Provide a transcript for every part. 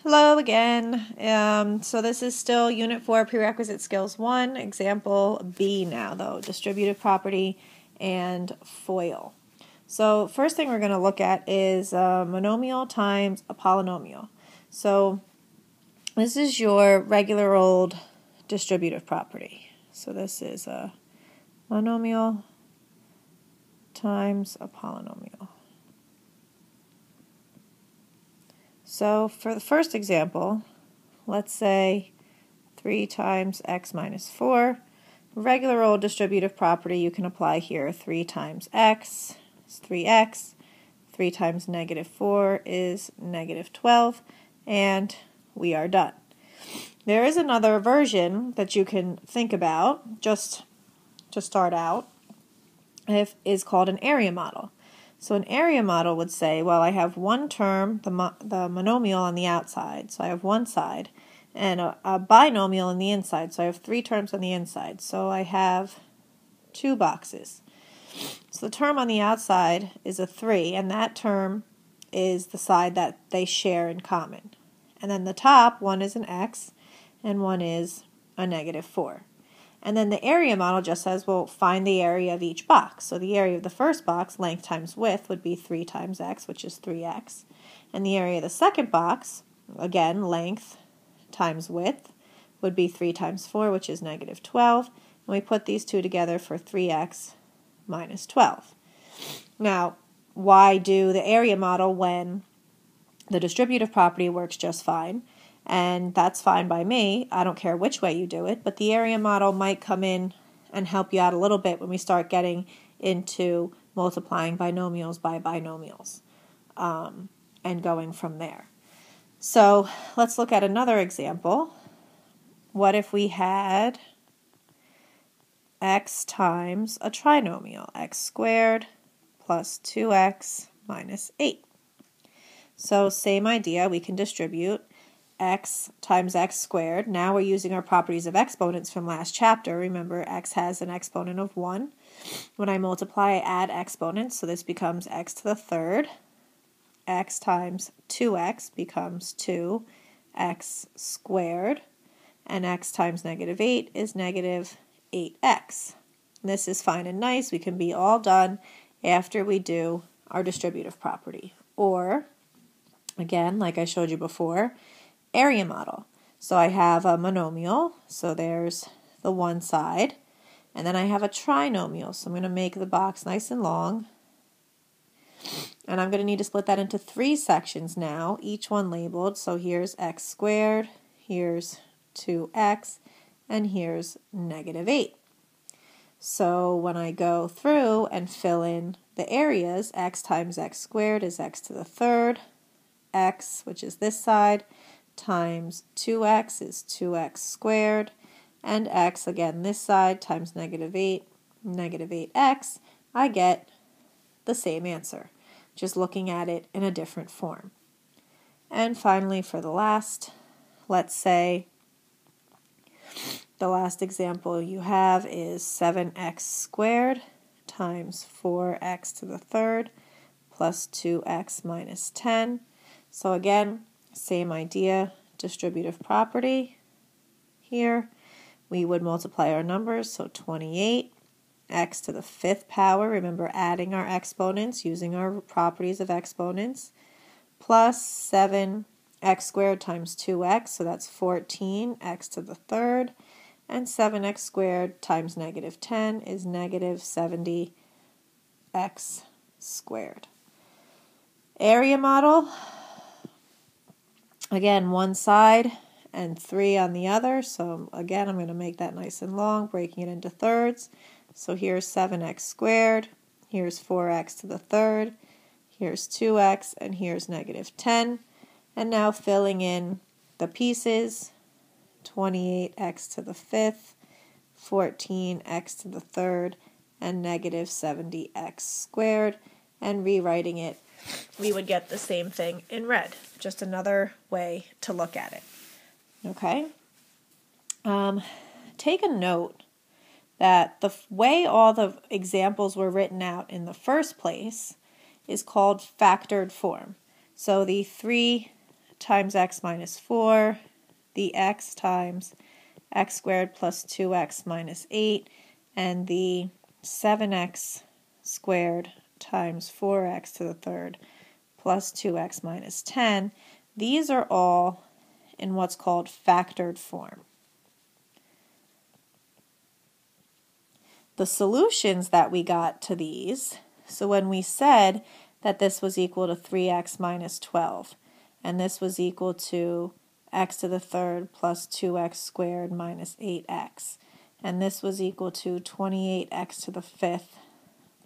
Hello again. So this is still Unit 4, Prerequisite Skills 1, Example B now, though, distributive property and FOIL. So first thing we're going to look at is a monomial times a polynomial. So this is your regular old distributive property. So this is a monomial times a polynomial. So for the first example, let's say 3 times x minus 4. Regular old distributive property you can apply here. 3 times x is 3x. 3 times negative 4 is negative 12. And we are done. There is another version that you can think about, just to start out, is called an area model. So an area model would say, well, I have one term, the monomial on the outside, so I have one side, and a binomial on the inside, so I have 3 terms on the inside. So I have 2 boxes. So the term on the outside is a 3, and that term is the side that they share in common. And then the top, one is an x, and one is a negative 4. And then the area model just says, well, find the area of each box. So the area of the first box, length times width, would be 3 times x, which is 3x. And the area of the second box, again, length times width, would be 3 times 4, which is negative 12. And we put these two together for 3x minus 12. Now, why do the area model when the distributive property works just fine? And that's fine by me. I don't care which way you do it, but the area model might come in and help you out a little bit when we start getting into multiplying binomials by binomials and going from there. So let's look at another example. What if we had x times a trinomial, x squared plus 2x minus 8. So same idea, we can distribute x times x squared. Now we're using our properties of exponents from last chapter. Remember, x has an exponent of 1. When I multiply, I add exponents, so this becomes x to the third. X times 2x becomes 2x squared. And x times negative 8 is negative 8x. And this is fine and nice. We can be all done after we do our distributive property. Or, again, like I showed you before, area model. So I have a monomial, so there's the one side, and then I have a trinomial, so I'm going to make the box nice and long, and I'm going to need to split that into 3 sections now, each one labeled. So here's x squared, here's 2x, and here's negative 8. So when I go through and fill in the areas, x times x squared is x to the third, x, which is this side, times 2x is 2x squared, and x, again this side, times negative 8, negative 8x, I get the same answer, just looking at it in a different form. And finally, for the last, let's say the last example you have is 7x squared times 4x to the third plus 2x minus 10. So again, same idea, distributive property. Here we would multiply our numbers, so 28, x to the 5th power, remember adding our exponents, using our properties of exponents, plus 7x squared times 2x, so that's 14, x to the third, and 7x squared times negative 10 is negative 70x squared. Area model, again, one side and 3 on the other. So again, I'm going to make that nice and long, breaking it into thirds. So here's 7x squared, here's 4x to the third, here's 2x, and here's negative 10. And now filling in the pieces, 28x to the 5th, 14x to the third, and negative 70x squared. And rewriting it, we would get the same thing in red, just another way to look at it. Okay? Take a note that the way all the examples were written out in the first place is called factored form. So the 3 times x minus 4, the x times x squared plus 2x minus 8, and the 7x squared times 4x to the third plus 2x minus 10. These are all in what's called factored form. The solutions that we got to these, so when we said that this was equal to 3x minus 12, and this was equal to x to the third plus 2x squared minus 8x, and this was equal to 28x to the fifth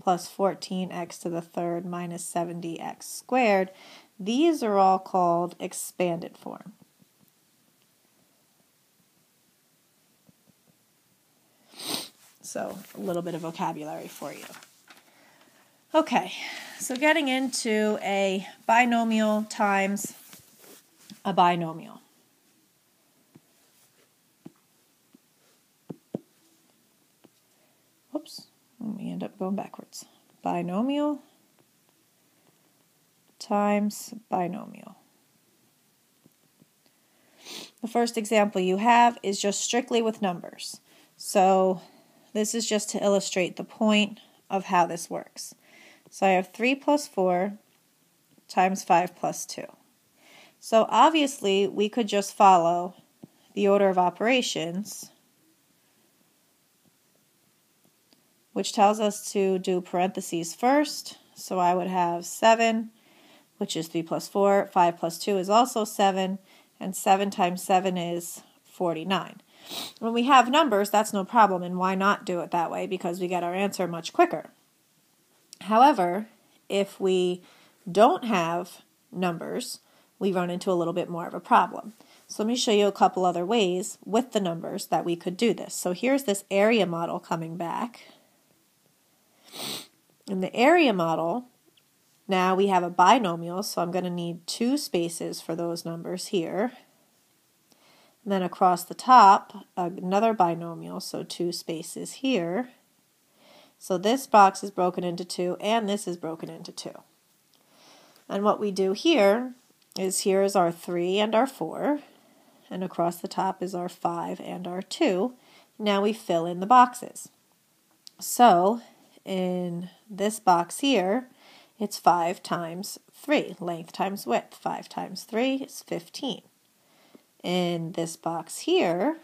plus 14x to the third minus 70x squared, these are all called expanded form. So a little bit of vocabulary for you. Okay, so getting into a binomial times a binomial. Whoops, we end up going backwards. Binomial times binomial. The first example you have is just strictly with numbers. So this is just to illustrate the point of how this works. So I have 3 plus 4 times 5 plus 2. So obviously we could just follow the order of operations, which tells us to do parentheses first. So I would have 7, which is 3 plus 4, 5 plus 2 is also 7, and 7 times 7 is 49. When we have numbers, that's no problem, and why not do it that way? Because we get our answer much quicker. However, if we don't have numbers, we run into a little bit more of a problem. So let me show you a couple other ways with the numbers that we could do this. So here's this area model coming back. In the area model, now we have a binomial, so I'm going to need 2 spaces for those numbers here. And then across the top, another binomial, so 2 spaces here. So this box is broken into 2, and this is broken into 2. And what we do here is our 3 and our 4, and across the top is our 5 and our 2. Now we fill in the boxes. So in this box here, it's 5 times 3, length times width. 5 times 3 is 15. In this box here,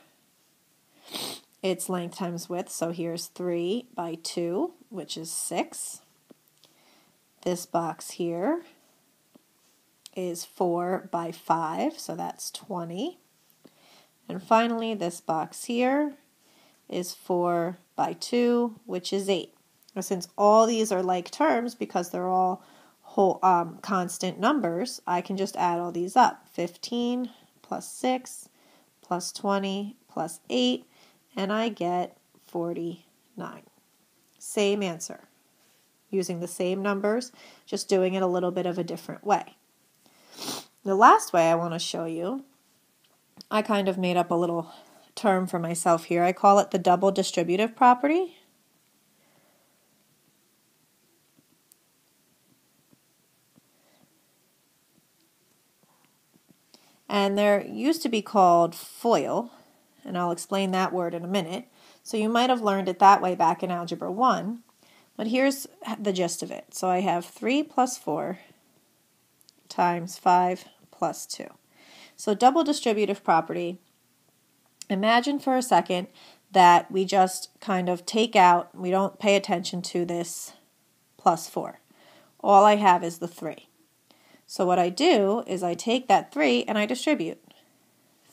it's length times width, so here's 3 by 2, which is 6. This box here is 4 by 5, so that's 20. And finally, this box here is 4 by 2, which is 8. Now, since all these are like terms, because they're all whole constant numbers, I can just add all these up. 15 plus 6 plus 20 plus 8, and I get 49. Same answer. Using the same numbers, just doing it a little bit of a different way. The last way I want to show you, I kind of made up a little term for myself here. I call it the double distributive property. And there used to be called FOIL, and I'll explain that word in a minute. So you might have learned it that way back in Algebra 1, but here's the gist of it. So I have 3 plus 4 times 5 plus 2. So double distributive property, imagine for a second that we just kind of take out, we don't pay attention to this plus 4. All I have is the 3. So what I do is I take that 3 and I distribute.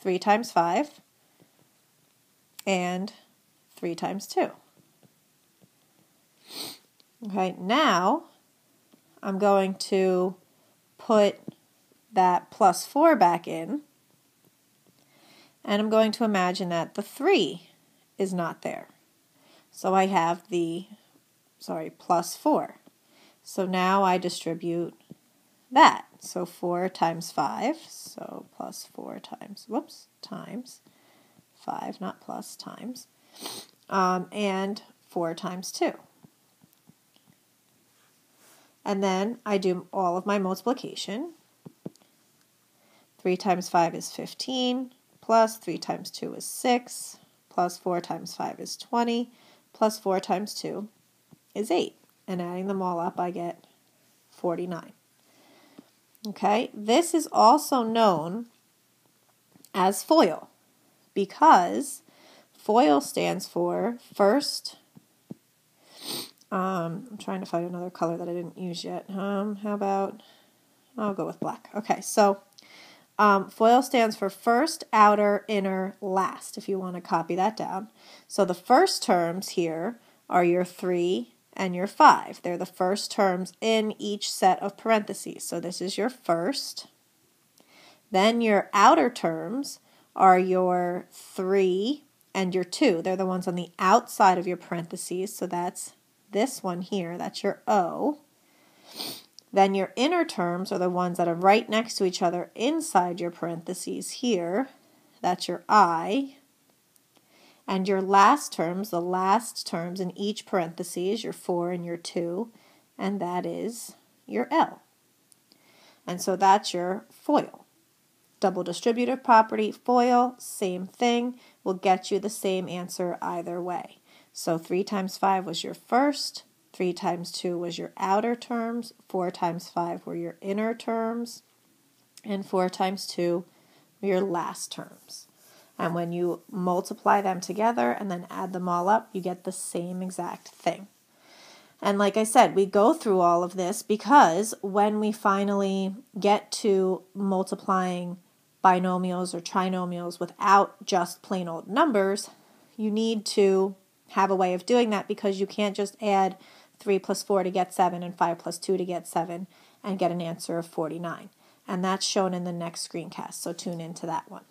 3 times 5 and 3 times 2. Okay, now I'm going to put that plus 4 back in, and I'm going to imagine that the 3 is not there. So I have the, plus 4. So now I distribute that. So 4 times 5, so plus 4 times, times 5, not plus, times, and 4 times 2. And then I do all of my multiplication. 3 3 times 5 is 15, plus 3 times 2 is 6, plus 4 times 5 is 20, plus 4 times 2 is 8. And adding them all up, I get 49. Okay, this is also known as FOIL because FOIL stands for first. I'm trying to find another color that I didn't use yet. How about, I'll go with black. Okay, so FOIL stands for first, outer, inner, last, if you want to copy that down. So the first terms here are your 3 and your 5. They're the first terms in each set of parentheses. So this is your first. Then your outer terms are your 3 and your 2. They're the ones on the outside of your parentheses. So that's this one here. That's your O. Then your inner terms are the ones that are right next to each other inside your parentheses here. That's your I. And your last terms, the last terms in each parentheses, your 4 and your 2, and that is your L. And so that's your FOIL. Double distributive property, FOIL, same thing, will get you the same answer either way. So 3 times 5 was your first, 3 times 2 was your outer terms, 4 times 5 were your inner terms, and 4 times 2 were your last terms. And when you multiply them together and then add them all up, you get the same exact thing. And like I said, we go through all of this because when we finally get to multiplying binomials or trinomials without just plain old numbers, you need to have a way of doing that because you can't just add 3 plus 4 to get 7 and 5 plus 2 to get 7 and get an answer of 49. And that's shown in the next screencast, so tune into that one.